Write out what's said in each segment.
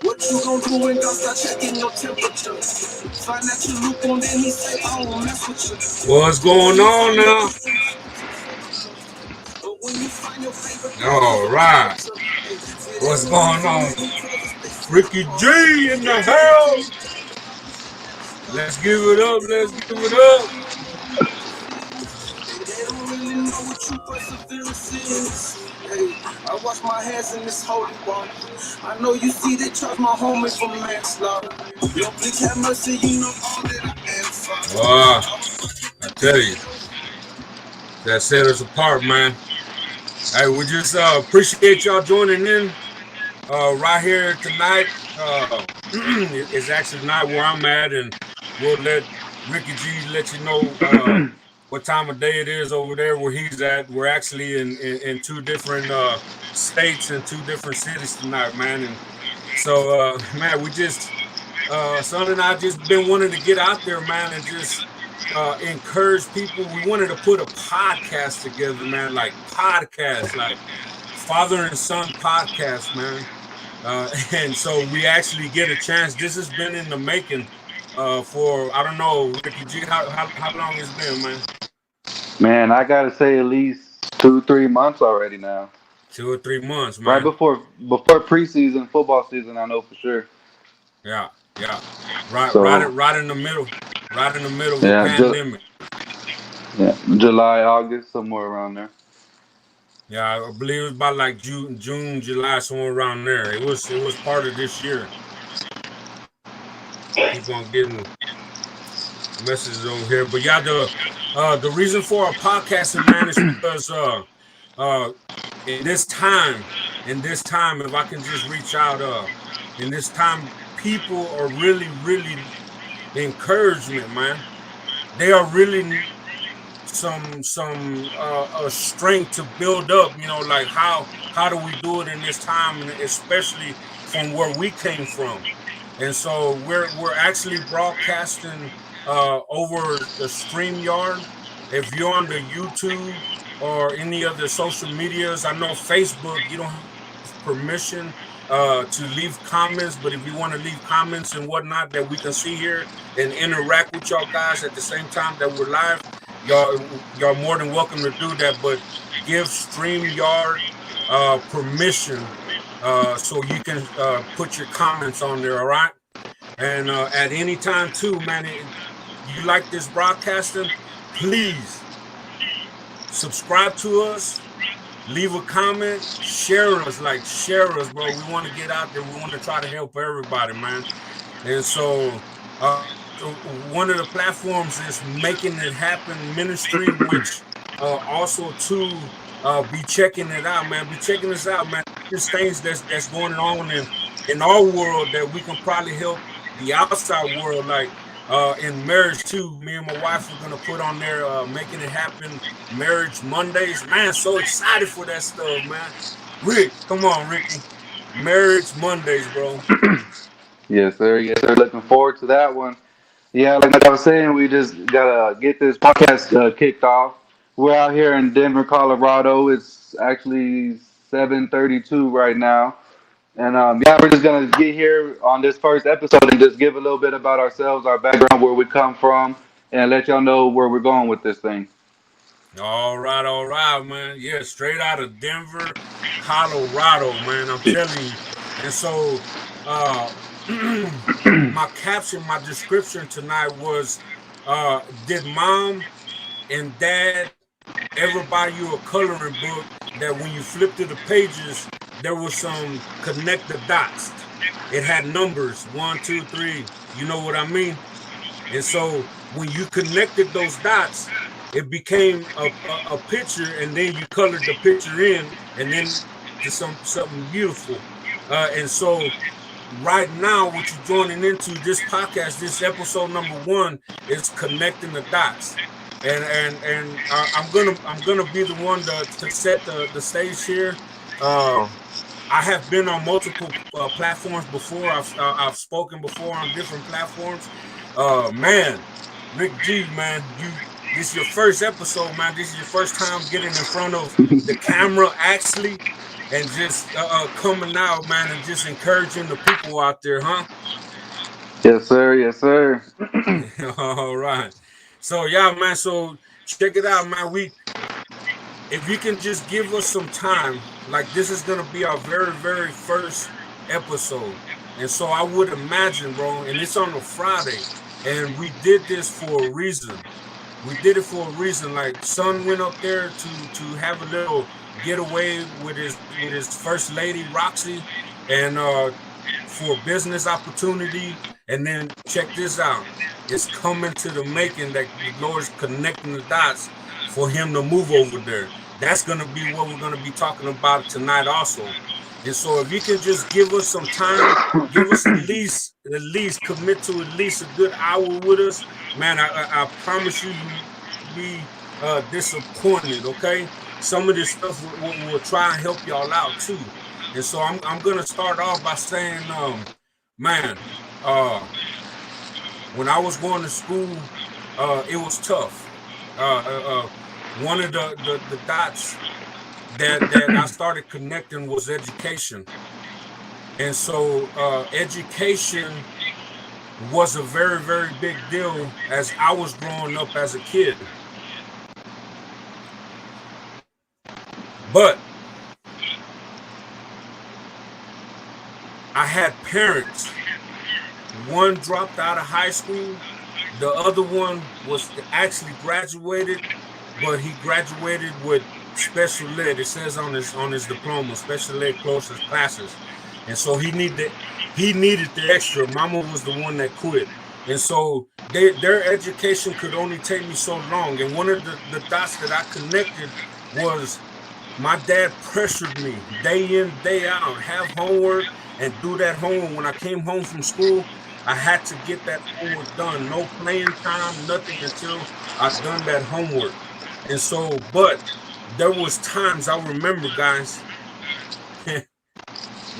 What you gon' do when God start checking your temperature? Find that you look on, then he say, I won't mess with you. What's going on now? All right. What's going on? Ricky G in the house. Let's give it up. Let's give it up. They don't really know what true perseverance is. Hey, I wash my hands in this holy water. I know you see they charge my homie for manslaughter. Yo, please have mercy, you know all that I am for. I tell you, that set us apart, man. Hey, we just appreciate y'all joining in right here tonight. It's actually not where I'm at, and we'll let Ricky G let you know what time of day it is over there where he's at. We're actually in two different states and two different cities tonight, man. And so, man, we just, Son and I just been wanting to get out there, man, and just encourage people. We wanted to put a podcast together, man, like father and son podcast, man. And so we actually get a chance. This has been in the making for, I don't know, Ricky G, how long it's been, man? Man, I gotta say at least 2-3 months already now. 2 or 3 months, man. Right before preseason football season, I know for sure. Yeah. Right in the middle. Right in the middle of the pandemic. July, August, somewhere around there. Yeah, I believe it was about like June, July, somewhere around there. It was part of this year. Keep on getting messages over here. But yeah, the reason for our podcasting, man, is because in this time, if I can just reach out, in this time, people are really encouragement, man. They are really some strength to build up, you know, like how do we do it in this time, and especially from where we came from. And so we're actually broadcasting over the StreamYard. If you're on the YouTube or any of the social medias, I know Facebook, you don't have permission to leave comments, but if you want to leave comments and whatnot that we can see here and interact with y'all guys at the same time that we're live, y'all more than welcome to do that. But give StreamYard permission so you can put your comments on there, all right? And at any time too, man, you like this broadcasting, please subscribe to us, leave a comment, share us, bro. We want to get out there. We want to try to help everybody, man. And so one of the platforms is Making It Happen Ministry, which also too be checking it out, man. Be checking us out, man. There's things that's going on in our world that we can probably help the outside world, like in marriage too. Me and my wife are gonna put on there Making It Happen Marriage Mondays. Man, so excited for that stuff, man. Rick, come on, Ricky. Marriage Mondays, bro. Yes, sir. Yes, sir. Looking forward to that one. Yeah, like I was saying, we just gotta get this podcast kicked off. We're out here in Denver, Colorado. It's actually 7:32 right now. And we're just gonna get here on this first episode and just give a little bit about ourselves, our background, where we come from, and let y'all know where we're going with this thing. All right, man. Yeah, straight out of Denver, Colorado, man. I'm telling you. And so, my caption, my description tonight was, did mom and dad ever buy you a coloring book that when you flip through the pages, there was some connect the dots? It had numbers, 1, 2, 3. You know what I mean? And so when you connected those dots, it became a picture, and then you colored the picture in, and then to something beautiful. And so right now, what you're joining into this podcast, this episode number 1, is connecting the dots. And I'm gonna be the one to set the stage here. I have been on multiple platforms before. I've spoken before on different platforms. Man, Rick G, man, this is your first episode, man. This is your first time getting in front of the camera, actually, and just coming out, man, and just encouraging the people out there, huh? Yes, sir. Yes, sir. All right. So yeah, man. So check it out, man. If you can just give us some time, like this is gonna be our very, very first episode. And so I would imagine, bro, and it's on a Friday, and we did this for a reason. We did it for a reason. Like son went up there to have a little getaway with his first lady Roxy, and for a business opportunity. And then check this out. It's coming to the making that the Lord's connecting the dots for him to move over there. That's going to be what we're going to be talking about tonight also. And so if you can just give us some time, give us at least commit to at least a good hour with us, man, I promise you be disappointed, okay? Some of this stuff we'll try and help y'all out too. And so I'm going to start off by saying, man, when I was going to school, it was tough. One of the dots that I started connecting was education. And so education was a very, very big deal as I was growing up as a kid. But I had parents. One dropped out of high school. The other one was actually graduated, but he graduated with special ed. It says on his diploma, special ed classes. And so he needed the extra. Mama was the one that quit. And so their education could only take me so long. And one of the dots that I connected was my dad pressured me day in, day out, have homework and do that homework. When I came home from school, I had to get that homework done. No playing time, nothing until I've done that homework. And so, but there was times I remember, guys,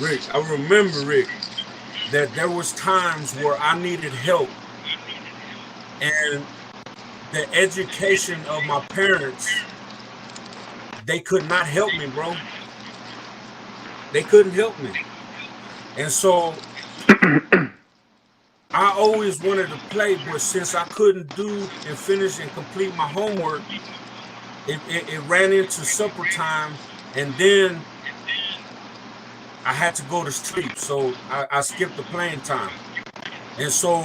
Rick, that there was times where I needed help. And the education of my parents, they could not help me, bro. They couldn't help me. And so I always wanted to play, but since I couldn't do and finish and complete my homework, it ran into supper time, and then I had to go to sleep. So I skipped the playing time. And so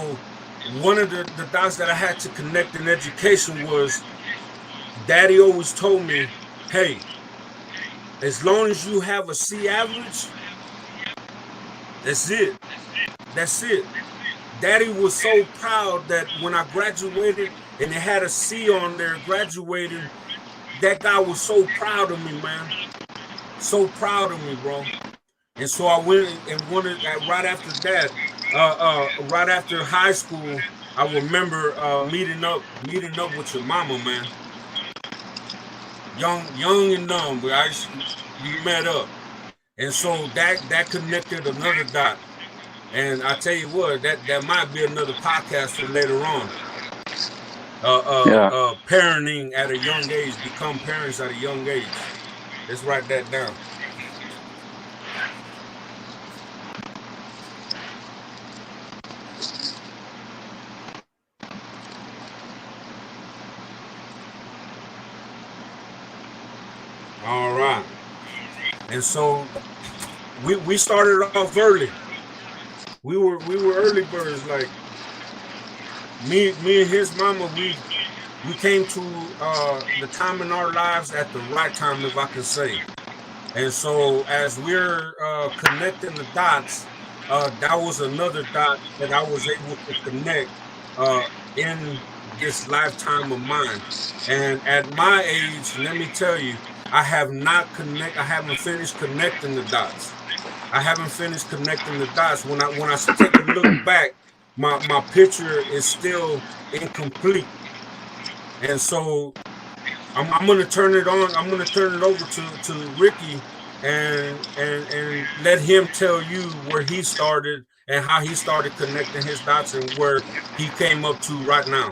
one of the dots that I had to connect in education was Daddy always told me, hey, as long as you have a C average, that's it. That's it. Daddy was so proud that when I graduated and it had a C on there, graduated, that guy was so proud of me, man. So proud of me, bro. And so I went and wanted right after that, right after high school, I remember meeting up with your mama, man. Young and dumb, but we met up. And so that connected another dot. And I tell you what, that might be another podcast for later on. Parenting at a young age, become parents at a young age. Let's write that down. All right. And so we started off early. We were early birds. Like me and his mama, we came to the time in our lives at the right time, if I can say. And so as we're connecting the dots, that was another dot that I was able to connect in this lifetime of mine. And at my age, let me tell you, I haven't finished connecting the dots. I haven't finished connecting the dots. When I take a look back, my picture is still incomplete. And so I'm gonna turn it on. I'm gonna turn it over to Ricky and let him tell you where he started and how he started connecting his dots and where he came up to right now.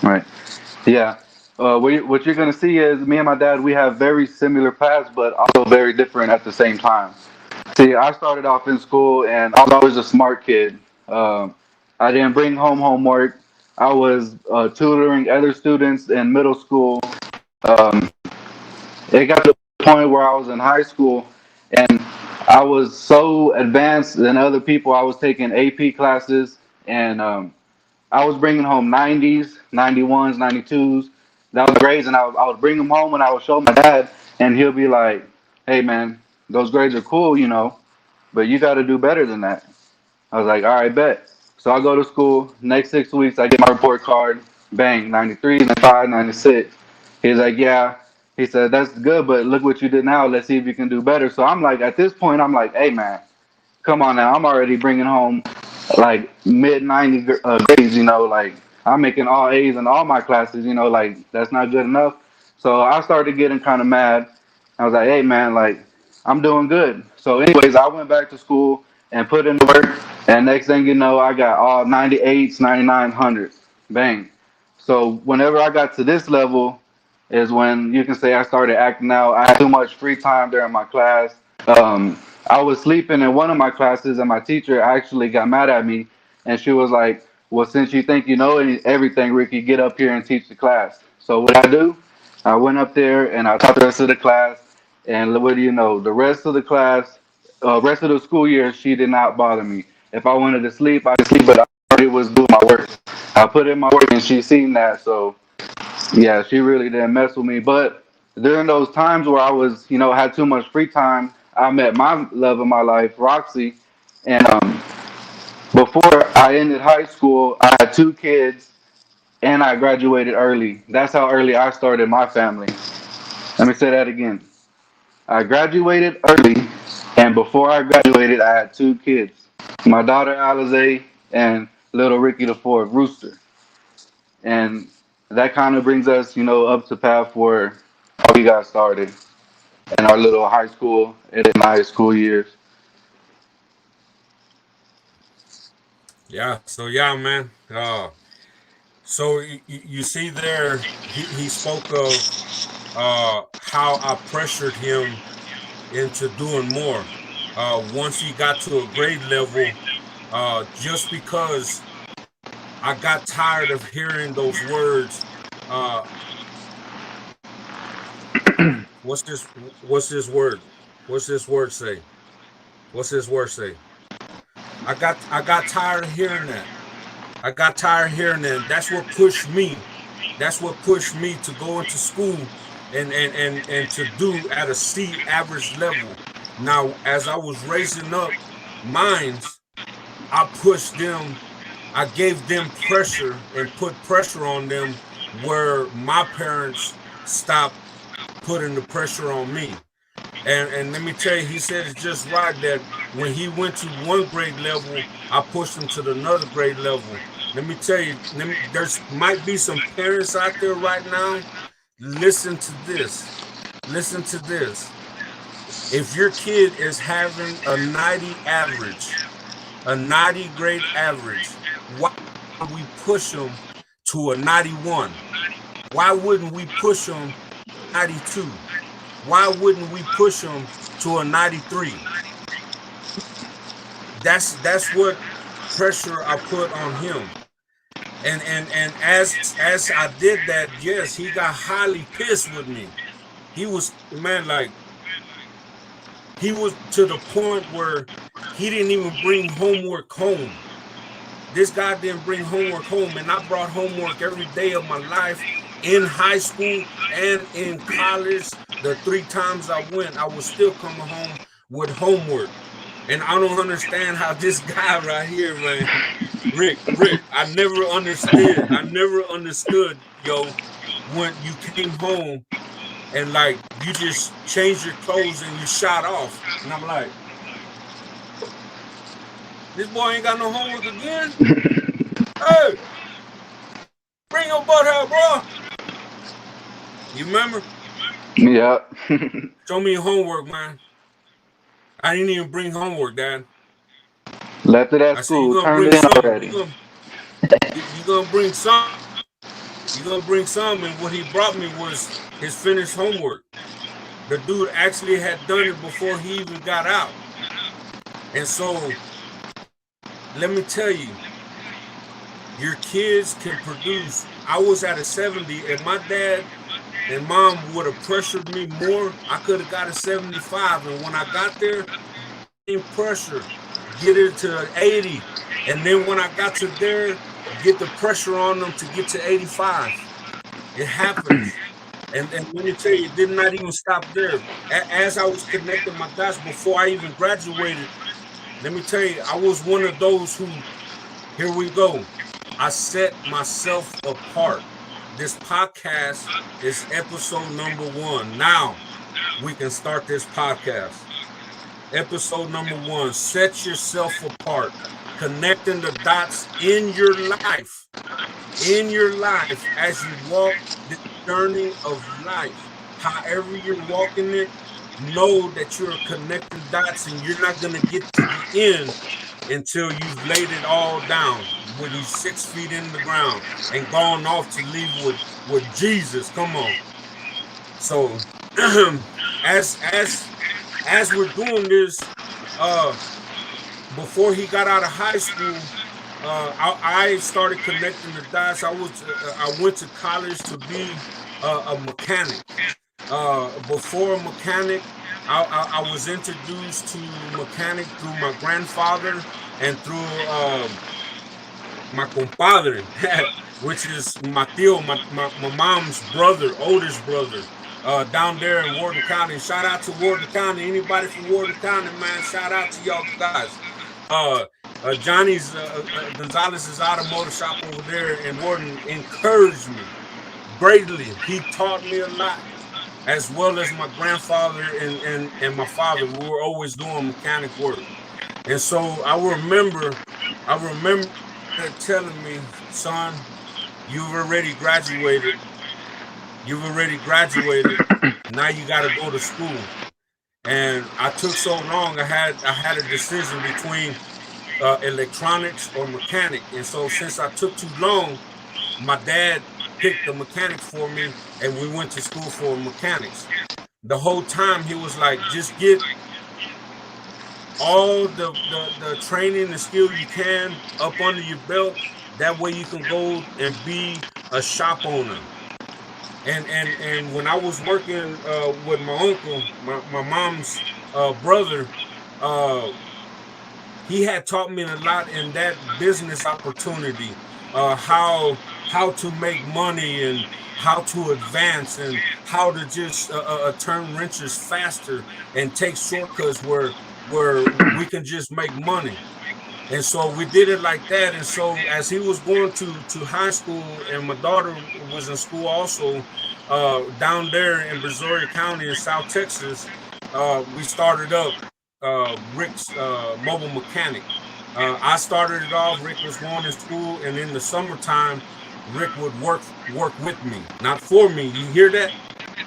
Right. Yeah. What you're gonna see is me and my dad. We have very similar paths, but also very different at the same time. See, I started off in school, and I was always a smart kid. Um, I didn't bring home homework. I was tutoring other students in middle school. Um, it got to the point where I was in high school, and I was so advanced than other people. I was taking AP classes, and I was bringing home 90s, 91s, 92s. That was grades, and I would bring them home and I would show my dad, and he'll be like, "Hey, man, those grades are cool, but you got to do better than that." I was like, "All right, bet." So I go to school. Next 6 weeks, I get my report card. Bang, 93, 95, 96. He's like, "Yeah." He said, "That's good, but look what you did now. Let's see if you can do better." So I'm like, at this point, I'm like, "Hey, man, come on now. I'm already bringing home like mid 90 grades, like I'm making all A's in all my classes, like that's not good enough." So I started getting kind of mad. I was like, "Hey, man, like I'm doing good." So, anyways, I went back to school and put in the work. And next thing you know, I got all 98s, 9900s. Bang. So, whenever I got to this level, is when you can say I started acting out. I had too much free time during my class. Um, I was sleeping in one of my classes, and my teacher actually got mad at me, and she was like, "Well, since you think you know everything, Ricky, get up here and teach the class." So what I do? I went up there and I taught the rest of the class, and what do you know? The rest of the class, rest of the school year, she did not bother me. If I wanted to sleep, I could sleep, but I already was doing my work. I put in my work, and she seen that, so yeah, she really didn't mess with me. But during those times where I was, had too much free time, I met my love of my life, Roxy. And before I ended high school, I had two kids and I graduated early. That's how early I started my family. Let me say that again. I graduated early, and before I graduated, I had two kids, my daughter Alize and little Ricky the fourth, Rooster. And that kind of brings us, up to path where we got started in our little high school and in high school years. Yeah. So yeah, man. So you see there, he spoke of how I pressured him into doing more. Once he got to a grade level, just because I got tired of hearing those words. Uh, what's this? What's this word? What's this word say? What's this word say? I got tired of hearing that. I got tired of hearing that. That's what pushed me. That's what pushed me to go into school and to do at a C average level. Now, as I was raising up mines, I pushed them. I gave them pressure and put pressure on them where my parents stopped putting the pressure on me. And let me tell you, he said it's just right that when he went to one grade level, I pushed him to another grade level. Let me tell you, there's might be some parents out there right now. Listen to this. Listen to this. If your kid is having a 90 average, a 90 grade average, why would we push them to a 91? Why wouldn't we push them 92? Why wouldn't we push them to a 93? That's what pressure I put on him. And as I did that, yes, he got highly pissed with me. He was, man, like, he was to the point where he didn't even bring homework home. This guy didn't bring homework home, and I brought homework every day of my life in high school and in college. The 3 times I went, I was still coming home with homework. And I don't understand how this guy right here, man, Rick, I never understood, yo, when you came home and like you just changed your clothes and you shot off. And I'm like, this boy ain't got no homework again. Hey, bring your butt here, bro. You remember? Yeah. Show me your homework, man. I didn't even bring homework, Dad. Left it at I said, you're school. gonna Turned bring in some. already. You're gonna bring some. You're gonna bring some. And what he brought me was his finished homework. The dude actually had done it before he even got out. And so, let me tell you, your kids can produce. I was at a 70, and my dad and mom would have pressured me more. I could have got a 75, and when I got there, in pressure, get it to 80, and then when I got to there, get the pressure on them to get to 85. It happens. And let me tell you, it did not even stop there. As I was connecting my dots before I even graduated, let me tell you, I was one of those who, here we go, I set myself apart. This podcast is episode number 1. Now we can start this podcast. Episode number 1, set yourself apart, connecting the dots in your life as you walk the journey of life. However you're walking it, know that you're connecting dots and you're not going to get to the end until you've laid it all down with you 6 feet in the ground and gone off to leave with Jesus. Come on. So as we're doing this, before he got out of high school, I started connecting the dots. I went to college to be a mechanic. Before a mechanic, I was introduced to mechanic through my grandfather and through my compadre, which is my tío, my mom's brother, oldest brother. Down there in Wharton County. Shout out to Wharton County. Anybody from Wharton County, man, shout out to y'all guys. Johnny's Gonzalez's automotive shop over there in Wharton encouraged me greatly. He taught me a lot, as well as my grandfather and my father. We were always doing mechanic work. And so I remember telling me, son, you've already graduated. Now you got to go to school. And I took so long. I had a decision between electronics or mechanic. And so since I took too long, my dad picked the mechanics for me, and we went to school for mechanics. The whole time he was like, just get all the training and skill you can up under your belt. That way you can go and be a shop owner. And when I was working with my uncle, my mom's brother, he had taught me a lot in that business opportunity, how to make money and how to advance and how to just turn wrenches faster and take shortcuts where we can just make money. And so we did it like that. And so as he was going to high school, and my daughter was in school also, down there in Brazoria County in South Texas, we started up Rick's Mobile Mechanic. I started it off. Rick was going to school, and in the summertime, Rick would work with me, not for me. You hear that?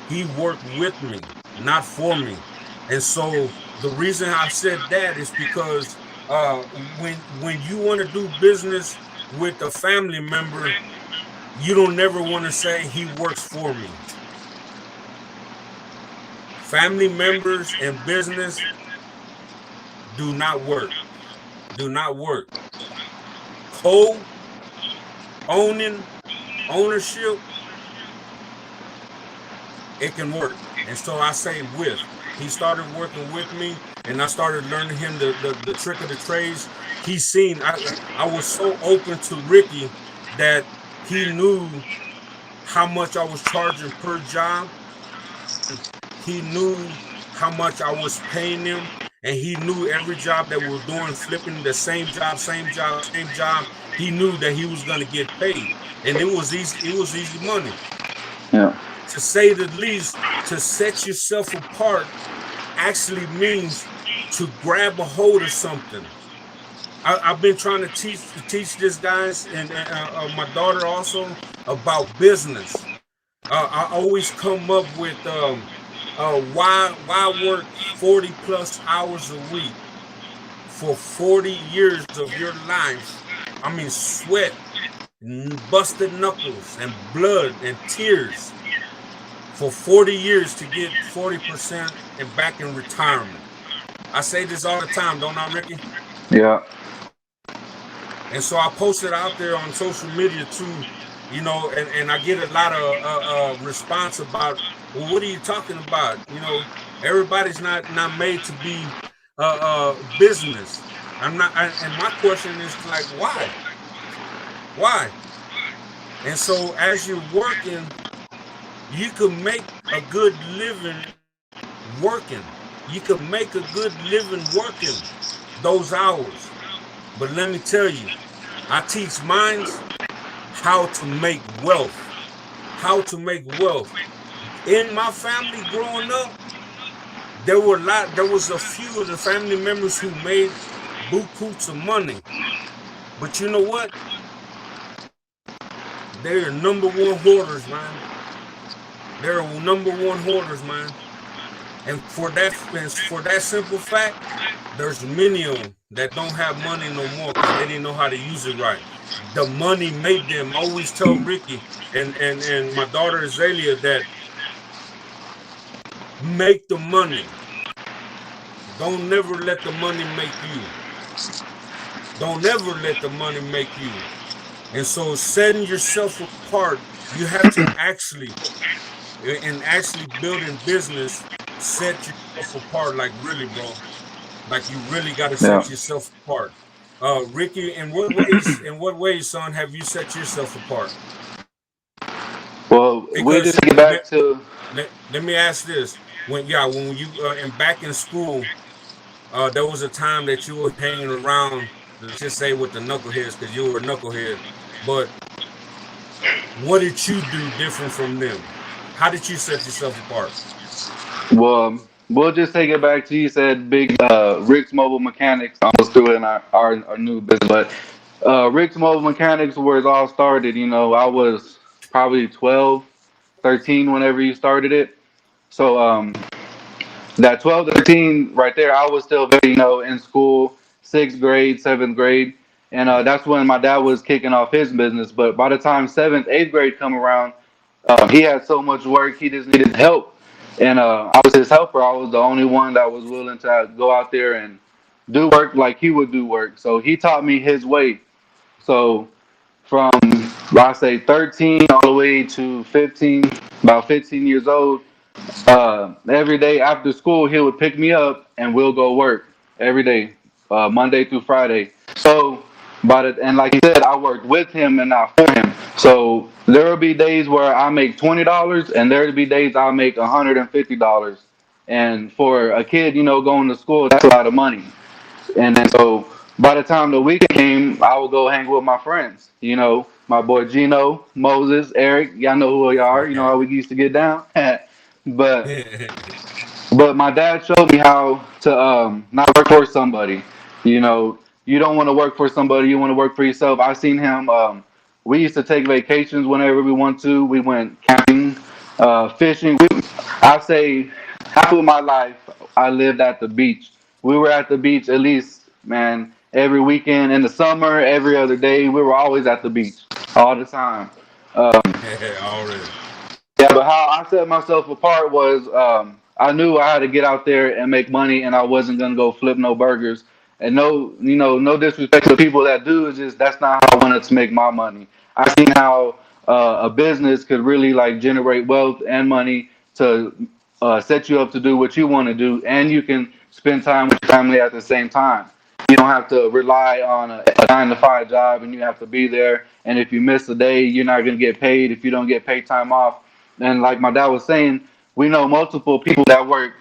He worked with me, not for me. And so the reason I said that is because when you want to do business with a family member, you don't never want to say he works for me. Family members and business do not work. Ownership, it can work. And so I say with. He started working with me, and I started learning him the trick of the trades. He's seen, I was so open to Ricky that he knew how much I was charging per job. He knew how much I was paying him, and he knew every job that we were doing, flipping the same job, same job, same job. He knew that he was going to get paid, and it was easy. It was easy money, Yeah. to say the least. To set yourself apart actually means to grab a hold of something. I've been trying to teach this guys and my daughter also about business. I always come up with why work 40 plus hours a week for 40 years of your life. I mean, sweat, busted knuckles, and blood and tears for 40 years to get 40% and back in retirement. I say this all the time, don't I, Ricky? Yeah. And so I posted out there on social media too, and I get a lot of response about, well, what are you talking about? Everybody's not made to be business. I'm not, and my question is like, why? Why? And so as you're working, you can make a good living working. You can make a good living working those hours. But let me tell you, I teach minds how to make wealth. How to make wealth. In my family growing up, there was a few of the family members who made bukus of money. But you know what? They're number one hoarders, man. They're number one hoarders, man. And for that simple fact, there's many of them that don't have money no more because they didn't know how to use it right. The money made them. I always tell Ricky and my daughter Azalea that make the money. Don't never let the money make you. Don't ever let the money make you. And so setting yourself apart, you have to actually building business, set yourself apart, like really, bro. Like you really got to Yeah. set yourself apart. Ricky, in what ways, son, have you set yourself apart? Well, we just Because get back to. let me ask this: when you and back in school, there was a time that you were hanging around, let's just say with the knuckleheads, because you were a knucklehead. But what did you do different from them? How did you set yourself apart? Well, we'll just take it back to you said big Rick's Mobile Mechanics. I was doing our new business, but Rick's Mobile Mechanics where it all started. I was probably 12, 13 whenever you started it. So that 12 to 13 right there, I was still very, in school, sixth grade, seventh grade. And that's when my dad was kicking off his business. But by the time seventh, eighth grade come around, he had so much work, he just needed help. And I was his helper. I was the only one that was willing to go out there and do work like he would do work. So he taught me his way. So from, I say, 13 all the way to 15, about 15 years old, every day after school, he would pick me up and we'll go work every day, Monday through Friday. So, and like he said, I worked with him and not for him. So there will be days where I make $20, and there will be days I make $150. And for a kid, going to school, that's a lot of money. And then so by the time the weekend came, I would go hang with my friends. My boy Gino, Moses, Eric. Y'all know who we are. You know how we used to get down. but but my dad showed me how to not work for somebody. You don't want to work for somebody. You want to work for yourself. I seen him. We used to take vacations whenever we want to. We went camping, fishing. I say half of my life I lived at the beach. We were at the beach at least, man, every weekend in the summer, every other day. We were always at the beach all the time. Um, Already. yeah, but how I set myself apart was I knew I had to get out there and make money, and I wasn't gonna go flip no burgers. And no, no disrespect to the people that do. It's just that's not how I wanted to make my money. I seen how a business could really like generate wealth and money to set you up to do what you want to do, and you can spend time with your family at the same time. You don't have to rely on a 9 to 5 job, and you have to be there. And if you miss a day, you're not gonna get paid. If you don't get paid time off, and like my dad was saying, we know multiple people that work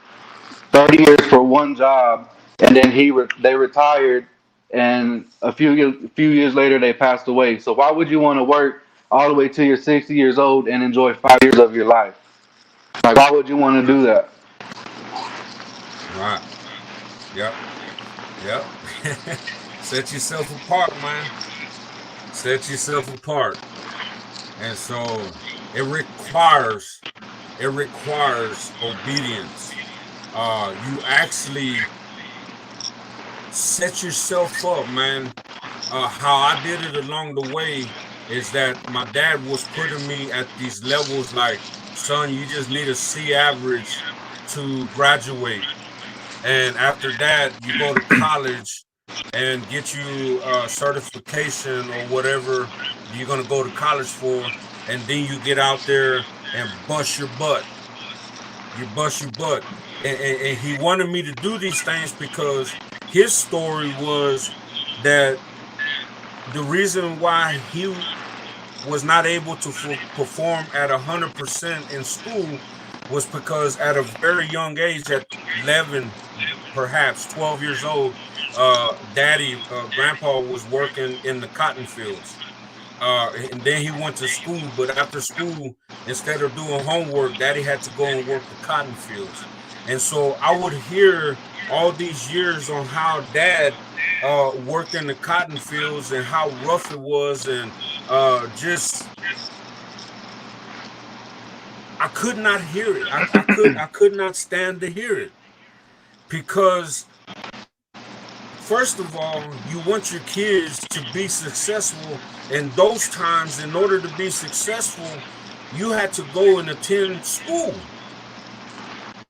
30 years for one job and then they retired, and a few years later they passed away. So why would you want to work all the way till you're 60 years old and enjoy 5 years of your life? Like, why would you want to do that? Right. Yep. Yep. Set yourself apart, man. Set yourself apart. And so it requires obedience. You actually set yourself up, man. How I did it along the way is that my dad was putting me at these levels like, son, you just need a C average to graduate. And after that, you go to college and get you a certification or whatever you're going to go to college for. And then you get out there and bust your butt. You bust your butt. And he wanted me to do these things because his story was that the reason why he was not able to perform at 100% in school was because at a very young age, at 11, perhaps 12 years old, grandpa was working in the cotton fields. And then he went to school, but after school, instead of doing homework, daddy had to go and work the cotton fields. And so I would hear all these years on how dad worked in the cotton fields and how rough it was, and just I could not hear it. I could not stand to hear it because first of all, you want your kids to be successful. And those times, in order to be successful, you had to go and attend school.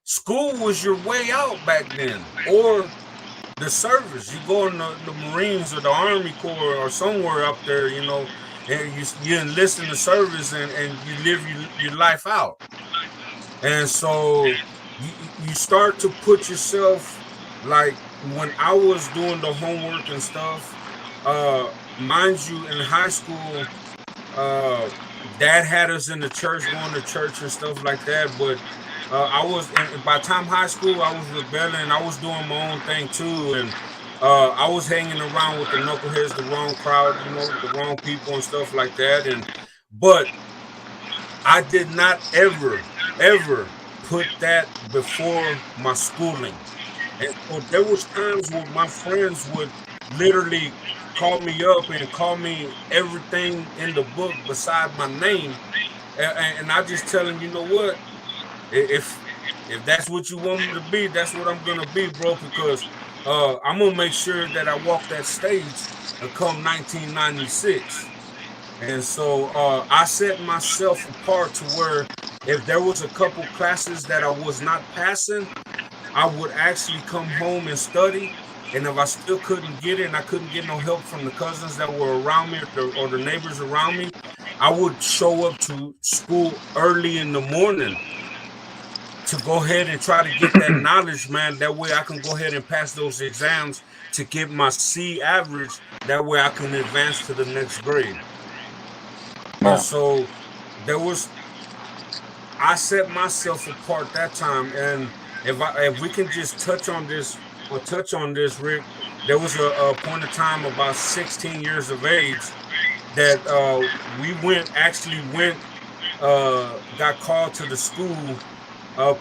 School was your way out back then, or the service. You go in the Marines or the Army Corps or somewhere up there, and you enlist in the service and you live your life out. And so you start to put yourself, like when I was doing the homework and stuff, mind you, in high school, dad had us in the church, going to church and stuff like that. But by the time high school, I was rebelling. I was doing my own thing too. And I was hanging around with the knuckleheads, the wrong crowd, the wrong people and stuff like that. But I did not ever put that before my schooling. And so there was times where my friends would literally call me up and call me everything in the book beside my name. And I just tell them, you know what? If that's what you want me to be, that's what I'm gonna be, bro. Because I'm gonna make sure that I walk that stage come 1996. And so I set myself apart to where if there was a couple classes that I was not passing, I would actually come home and study. And if I still couldn't get it and I couldn't get no help from the cousins that were around me or the neighbors around me, I would show up to school early in the morning to go ahead and try to get that knowledge, man. That way I can go ahead and pass those exams to get my C average. That way I can advance to the next grade. And so I set myself apart that time. And if we can just touch on this, Rick, there was a point of time about 16 years of age that we got called to the school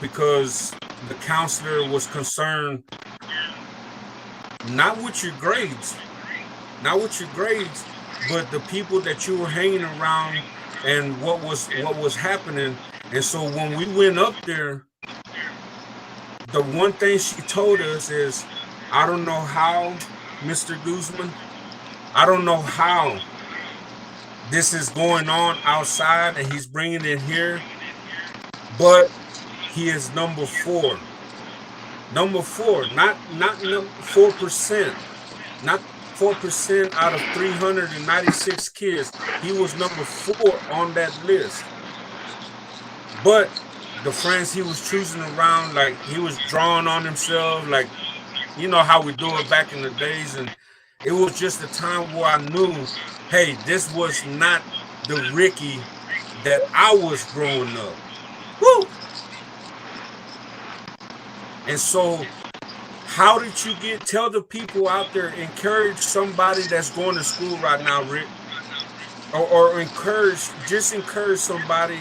because the counselor was concerned not with your grades, but the people that you were hanging around and what was happening. And so when we went up there, the one thing she told us is, I don't know how, Mr. Guzman, I don't know how this is going on outside and he's bringing it here, but he is number 4. Number 4, not 4%, not 4% out of 396 kids. He was number 4 on that list. But the friends he was choosing around, like he was drawing on himself, like, you know how we do it back in the days. And it was just a time where I knew, hey, this was not the Ricky that I was growing up. Woo! And so How did you get? Tell the people out there. Encourage somebody that's going to school right now, Rick, or encourage. Just encourage somebody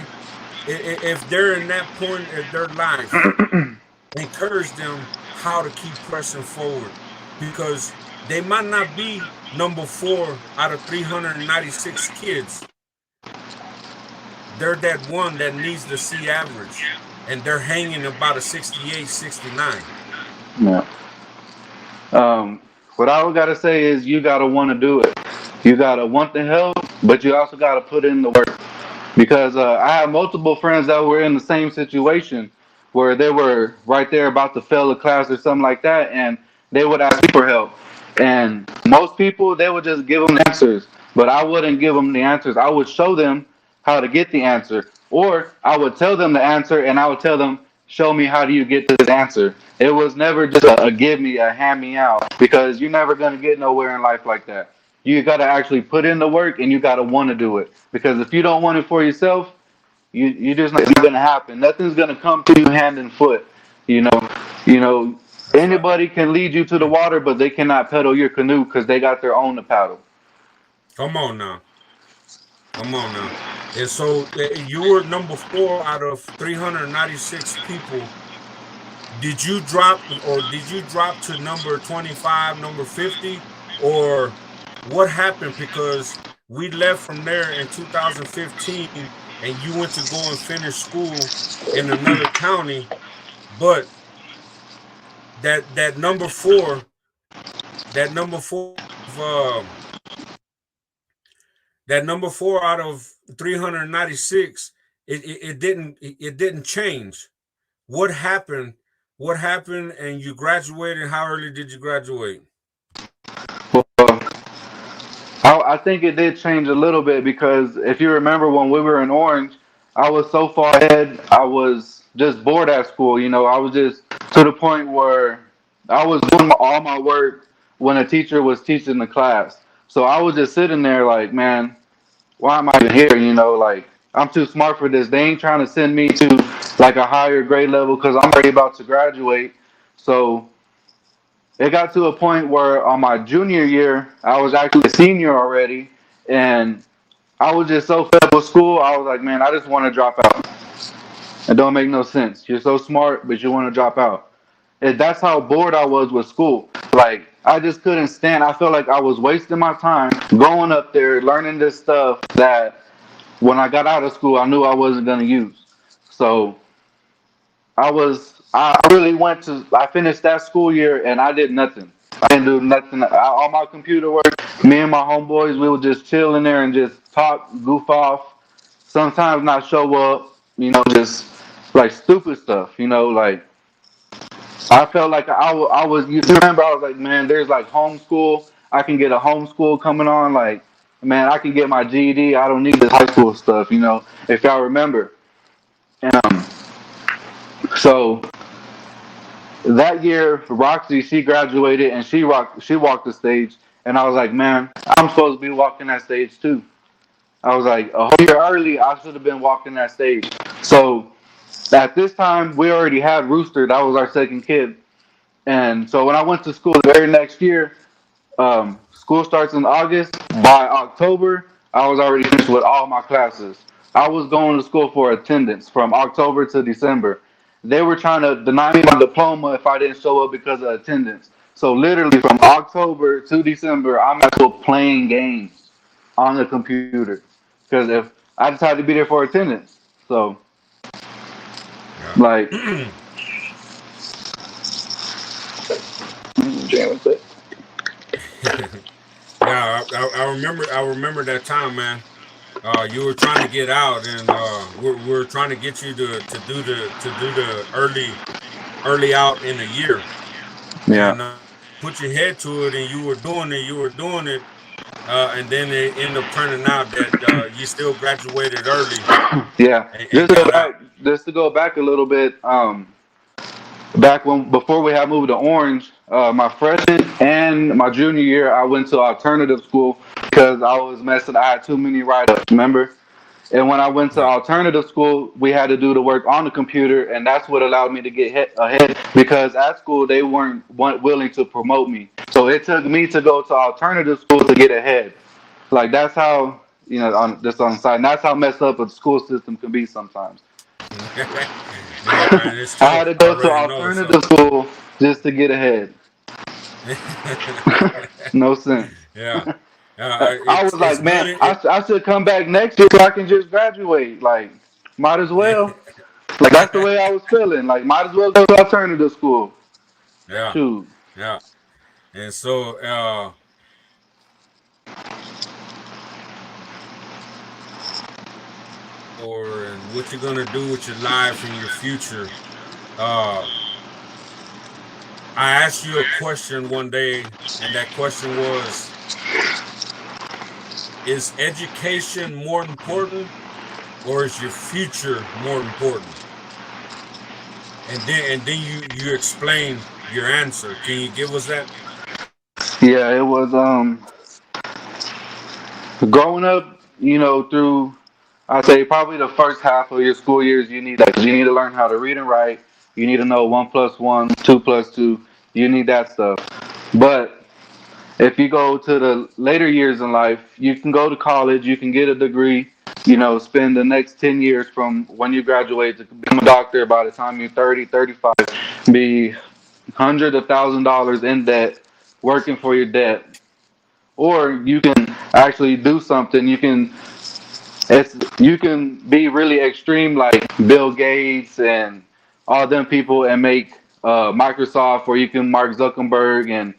if they're in that point of their life. Encourage them how to keep pressing forward because they might not be number four out of 396 kids. They're that one that needs the C average and they're hanging about a 68, 69. Yeah. Um, what I gotta say is you gotta want to do it. You gotta want the help, but you also gotta put in the work. Because I have multiple friends that were in the same situation where they were right there about to fail a class or something like that, and they would ask me for help. And most people, they would just give them answers, but I wouldn't give them the answers. I would show them how to get the answer, or I would tell them the answer, and I would tell them, "Show me how do you get to this answer." It was never just a give me, a hand me out, because you're never gonna get nowhere in life like that. You got to actually put in the work and you got to want to do it. Because if you don't want it for yourself, you just it's not gonna happen. Nothing's gonna come to you hand and foot. You know, you know. That's right. Anybody can lead you to the water, but they cannot pedal your canoe because they got their own to paddle. Come on now. Come on now. And so you were number four out of 396 people. Did you drop or did you drop to number 25, number 50? Or what happened? Because we left from there in 2015 and you went to go and finish school in another county. But that number four, that number four of that number four out of 396, it didn't change. What happened? What happened? And you graduated. How early did you graduate? Well, I think it did change a little bit because if you remember when we were in Orange, I was so far ahead. I was just bored at school. I was just to the point where I was doing all my work when a teacher was teaching the class. So I was just sitting there like, man, why am I even here? Like I'm too smart for this. They ain't trying to send me to like a higher grade level because I'm already about to graduate. So it got to a point where on my junior year, I was actually a senior already, and I was just so fed up with school. I was like, man, I just want to drop out. It don't make no sense. You're so smart, but you want to drop out. And that's how bored I was with school. Like I just couldn't stand. I felt like I was wasting my time going up there learning this stuff that when I got out of school, I knew I wasn't gonna use. So I really went to I finished that school year and I did nothing. I didn't do nothing. All my computer work, me and my homeboys, we would just chill in there and just talk, goof off. Sometimes not show up, just like stupid stuff, like I felt like I was. You remember, I was like, man, there's like homeschool. I can get a homeschool coming on. Like, man, I can get my GED. I don't need this high school stuff, if y'all remember. And so that year, Roxy, she graduated and she walked the stage, and I was like, man, I'm supposed to be walking that stage too. I was like, a whole year early, I should have been walking that stage. So at this time, we already had Rooster. That was our second kid. And so when I went to school the very next year, school starts in August. By October, I was already finished with all my classes. I was going to school for attendance from October to December. They were trying to deny me my diploma if I didn't show up because of attendance. So literally from October to December, I'm at school playing games on the computer because if I just had to be there for attendance. So Yeah. like, Yeah, I remember. I remember that time, man. You were trying to get out, and we're trying to get you to do the early out in a year, yeah, and put your head to it, and you were doing it, and then it ended up turning out that you still graduated early yeah. and got out. Just to go back a little bit. Back when before we had moved to Orange, my freshman and my junior year, I went to alternative school because I was messing. I had too many write-ups, remember? And when I went to Yeah. alternative school, we had to do the work on the computer, and that's what allowed me to get ahead. Because at school they weren't willing to promote me, so it took me to go to alternative school to get ahead. Like that's how on just on the side. And that's how messed up a school system can be sometimes. Yeah, man, it's I true. had to I go to already know. So alternative school just to get ahead. No sense. yeah, I was it's like, good. man, I should come back next year so I can just graduate. Like, might as well. Like that's the way I was feeling. Like, might as well go to alternative school. yeah, Shoot. yeah. And so, or and what you're gonna do with your life and your future. Uh, I asked you a question one day, and that question was: is education more important, or is your future more important? And then you explain your answer. Can you give us that? Yeah, it was growing up. Through I say probably the first half of your school years, you need that 'cause you need to learn how to read and write. You need to know 1 plus 1, 2 plus 2. You need that stuff. But if you go to the later years in life, you can go to college, you can get a degree, spend the next 10 years from when you graduate to become a doctor. By the time you're 30, 35, be hundreds of $1,000s in debt, working for your debt. Or you can actually do something. You can be really extreme like Bill Gates and all them people and make Microsoft, or you can Mark Zuckerberg and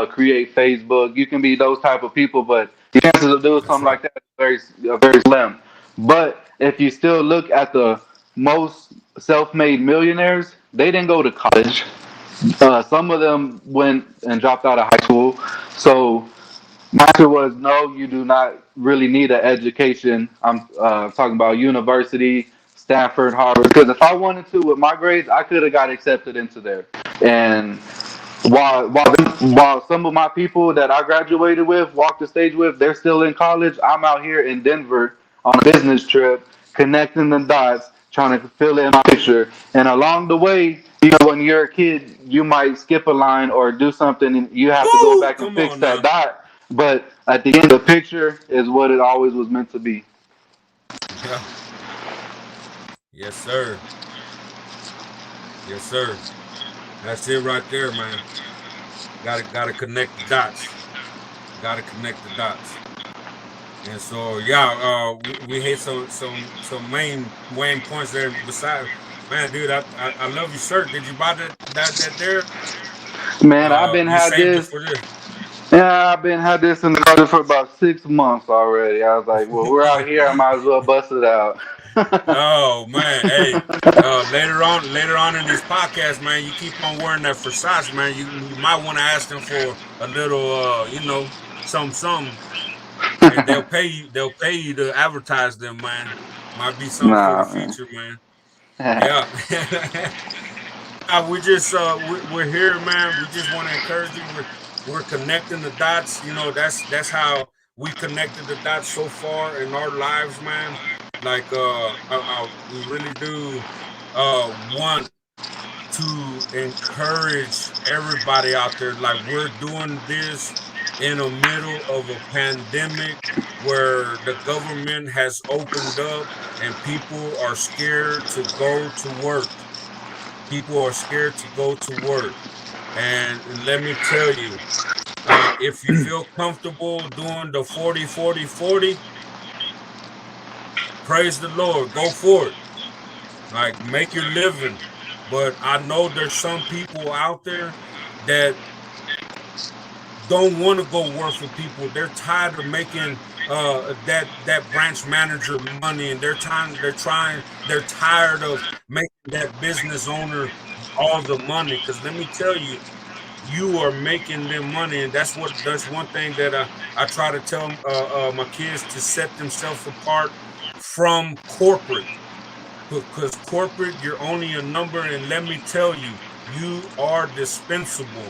create Facebook. You can be those type of people, but the chances of doing That's something right. like that is very slim. But if you still look at the most self-made millionaires, they didn't go to college. Some of them went and dropped out of high school. So my answer was no, you do not really need an education. I'm talking about university, Stanford, Harvard. Because if I wanted to with my grades, I could have got accepted into there. And while some of my people that I graduated with, walked the stage with, they're still in college, I'm out here in Denver on a business trip, connecting the dots, trying to fill in my picture. And along the way, when you're a kid, you might skip a line or do something, and you have to go Woo! back and Come fix on that now. dot. But at the end, the picture is what it always was meant to be. Yeah. Yes, sir. Yes, sir. That's it right there, man. Gotta connect the dots. Gotta connect the dots. And so yeah, we hit some main points there. Besides, man, dude, I love your shirt. Did you buy that there? Man, I've been You had saved it this. for this. Yeah, I've been had this in the closet for about 6 months already. I was like, well, we're out here. I might as well bust it out. Oh man, hey, later on in these podcasts, man, you keep on wearing that Versace, man. You might want to ask them for a little, some, and they'll pay you to advertise them, man. Might be something for the Nah, man. future, man. Yeah. We just we're here, man. We just want to encourage you. We're connecting the dots. That's how we connected the dots so far in our lives, man. Like we really do want to encourage everybody out there. Like we're doing this in the middle of a pandemic where the government has opened up and people are scared to go to work. People are scared to go to work. And let me tell you, if you feel comfortable doing the 40, 40, 40, praise the Lord, go for it. Like make your living. But I know there's some people out there that don't want to go work for people. They're tired of making that branch manager money, and they're tired of making that business owner all the money. Because let me tell you, you are making them money, and that's one thing that I try to tell my kids to set themselves apart from corporate, because corporate, you're only a number, and let me tell you, you are dispensable.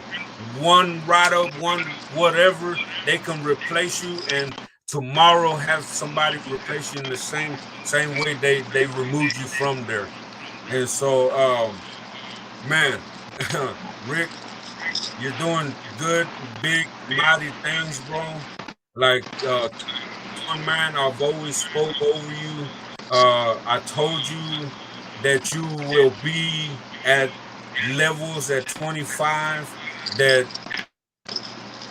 One write up, one whatever, they can replace you, and tomorrow have somebody replace you in the same way they removed you from there. And so, man, Rick, you're doing good, big, mighty things, bro. Like one man, I've always spoke over you. I told you that you will be at levels at 25 that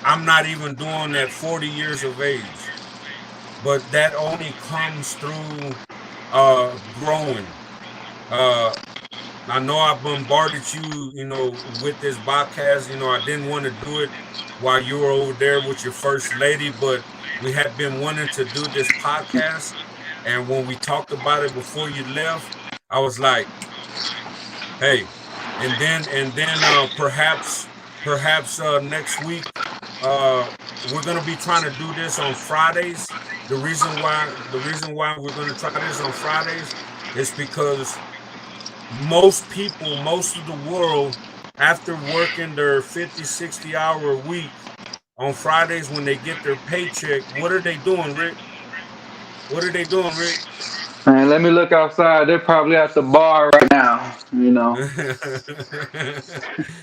I'm not even doing at 40 years of age. But that only comes through growing. Uh I know I bombarded you, with this podcast. I didn't want to do it while you were over there with your first lady, but we had been wanting to do this podcast. And when we talked about it before you left, I was like, hey, and then perhaps next week, we're gonna be trying to do this on Fridays. The reason why we're gonna try this on Fridays is because most of the world, after working their 50, 60-hour week on Fridays when they get their paycheck, what are they doing, Rick? What are they doing, Rick? And let me look outside. They're probably at the bar right now, drinking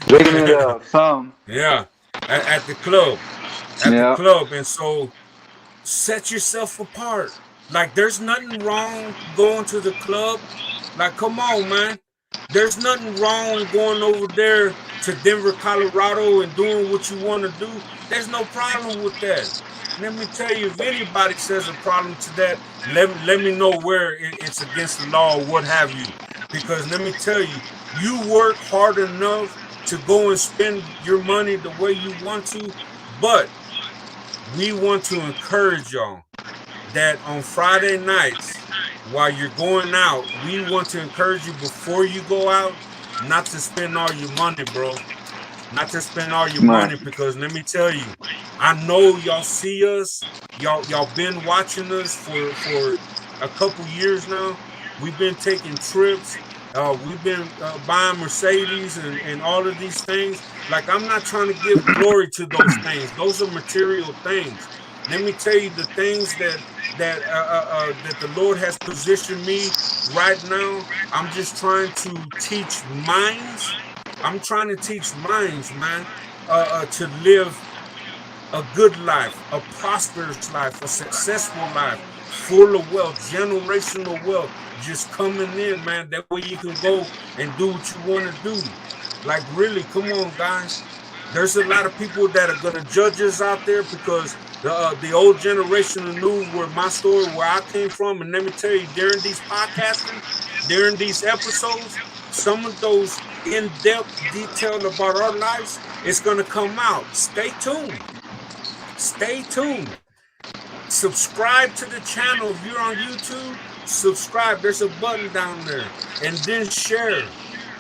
it up. Some. Yeah, at the club, Yeah. and so set yourself apart. Like, there's nothing wrong going to the club. Like, come on, man. There's nothing wrong going over there to Denver, Colorado, and doing what you want to do. There's no problem with that. Let me tell you, if anybody says a problem to that, let me know where it's against the law or what have you. Because let me tell you, you work hard enough to go and spend your money the way you want to, but we want to encourage y'all that on Friday nights, while you're going out, we want to encourage you before you go out, not to spend all your money, bro. Not to spend all your Right. money, because let me tell you, I know y'all see us, y'all been watching us for a couple years now. We've been taking trips. We've been buying Mercedes and all of these things. Like, I'm not trying to give glory to those things. Those are material things. Let me tell you the things that the Lord has positioned me right now. I'm just trying to teach minds. I'm trying to teach minds, man, to live a good life, a prosperous life, a successful life, full of wealth, generational wealth, just coming in, man. That way you can go and do what you want to do. Like, really, come on, guys. There's a lot of people that are gonna judge us out there because the old generation knew where my story, where I came from, and let me tell you, during these podcasting, during these episodes, some of those in-depth detail about our lives is gonna come out. Stay tuned. Stay tuned. Subscribe to the channel. If you're on YouTube, subscribe. There's a button down there. And then share.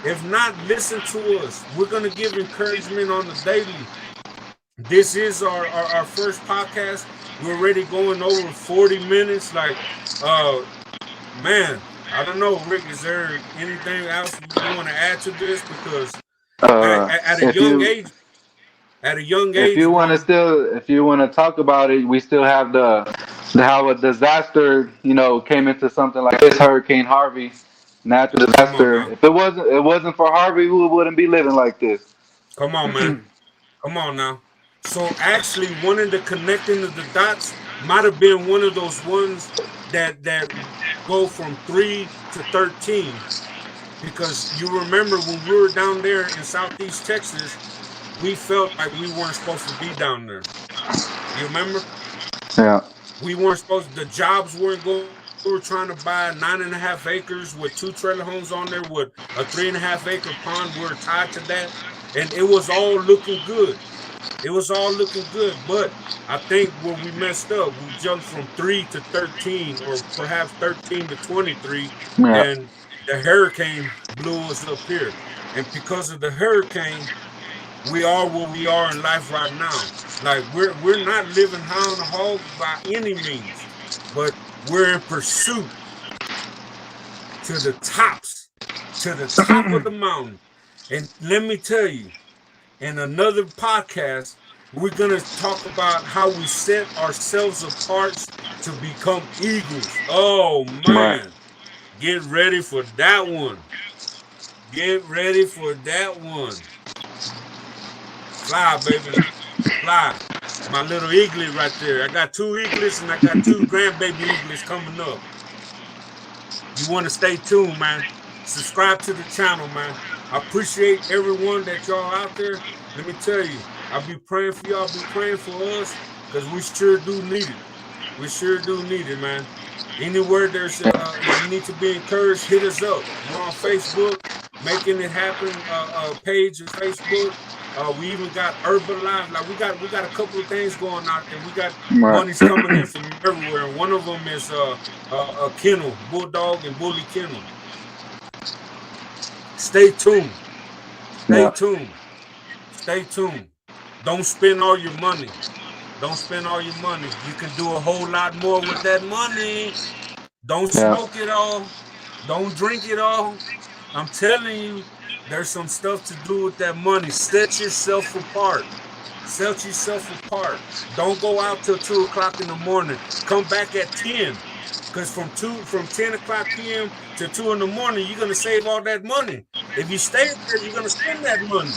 If not, listen to us. We're going to give encouragement on the daily. This is our first podcast. We're already going over 40 minutes. Like, man, I don't know, Rick, is there anything else you want to add to this? Because at a If young you age, if you want to bro, talk about it, we still have the how a disaster came into something like this Hurricane Harvey, natural come on disaster. now. If it wasn't for Harvey, we wouldn't be living like this. Come on, man. Come on now. So actually, one of the connecting of the dots might have been one of those ones that go from 3 to 13. Because you remember when we were down there in Southeast Texas, we felt like we weren't supposed to be down there. You remember? Yeah. We weren't supposed to, the jobs weren't going. We were trying to buy 9.5 acres with 2 trailer homes on there with a 3.5 acre pond. We were tied to that. And it was all looking good. It was all looking good. But I think where we messed up, we jumped from 3 to 13, or perhaps 13 to 23. Yeah. And the hurricane blew us up here. And because of the hurricane, we are where we are in life right now. Like, we're not living high on the hog by any means, but we're in pursuit to the top of the mountain. And let me tell you, in another podcast, We're gonna talk about how we set ourselves apart to become eagles. Oh man, get ready for that one. Get ready for that one. Fly, baby, fly. My little eaglet right there. I got 2 eaglets and I got 2 grandbaby eaglets coming up. You want to stay tuned, man. Subscribe to the channel, man. I appreciate everyone that y'all out there. Let me tell you, I'll be praying for y'all, be praying for us, because we sure do need it. We sure do need it, man. Anywhere there's you need to be encouraged, hit us up. We're on Facebook, Making It Happen page on Facebook. We even got Herbalife. Like we got a couple of things going out there. We got money's coming in from everywhere. And one of them is a kennel, Bulldog and Bully Kennel. Stay tuned. Stay tuned. Stay tuned. Don't spend all your money. Don't spend all your money. You can do a whole lot more with that money. Don't smoke it all. Don't drink it all. I'm telling you, there's some stuff to do with that money. Set yourself apart. Set yourself apart. Don't go out till 2 o'clock in the morning. Come back at 10. Because from 10 o'clock p.m. to 2 in the morning, you're going to save all that money. If you stay there, you're going to spend that money.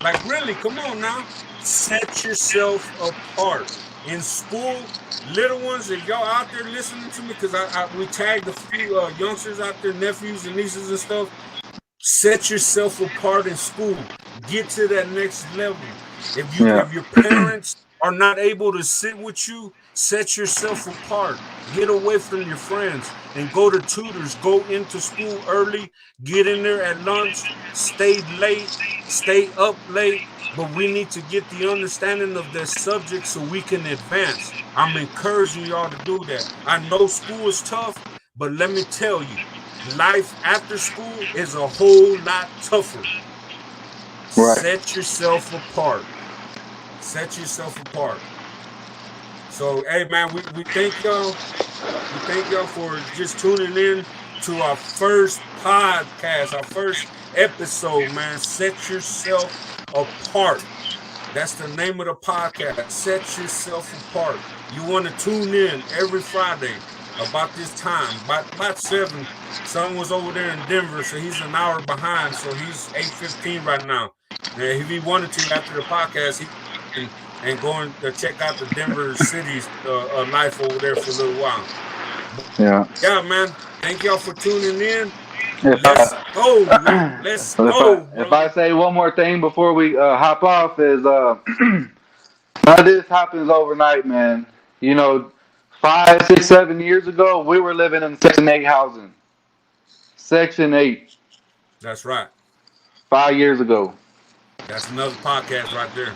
Like, really, come on now. Set yourself apart. In school, little ones, if y'all out there listening to me, because we tagged a few youngsters out there, nephews and nieces and stuff, set yourself apart in school. Get to that next level. If your parents are not able to sit with you, set yourself apart. Get away from your friends and go to tutors. Go into school early. Get in there at lunch. Stay late. Stay up late. But we need to get the understanding of that subject so we can advance. I'm encouraging y'all to do that. I know school is tough, but let me tell you, life after school is a whole lot tougher. Set yourself apart. Set yourself apart. So, hey, man, we thank y'all. We thank y'all for just tuning in to our first podcast, our first episode, man. Set yourself apart. That's the name of the podcast. Set yourself apart. You want to tune in every Friday about this time, about 7. Son was over there in Denver, so he's an hour behind. So he's 8:15 right now. And if he wanted to, after the podcast, he and going to check out the Denver city's life over there for a little while. Yeah, man. Thank y'all for tuning in. Let's go. Let's go. If I say one more thing before we hop off, is none of this happens overnight, man. You know, 5, 6, 7 years ago, we were living in Section 8 housing. Section 8. That's right. 5 years ago. That's another podcast right there.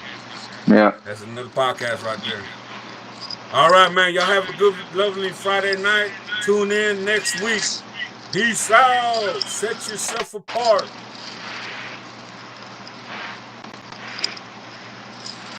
Yeah. That's another podcast right there. All right, man. Y'all have a good, lovely Friday night. Tune in next week. Peace out. Set yourself apart.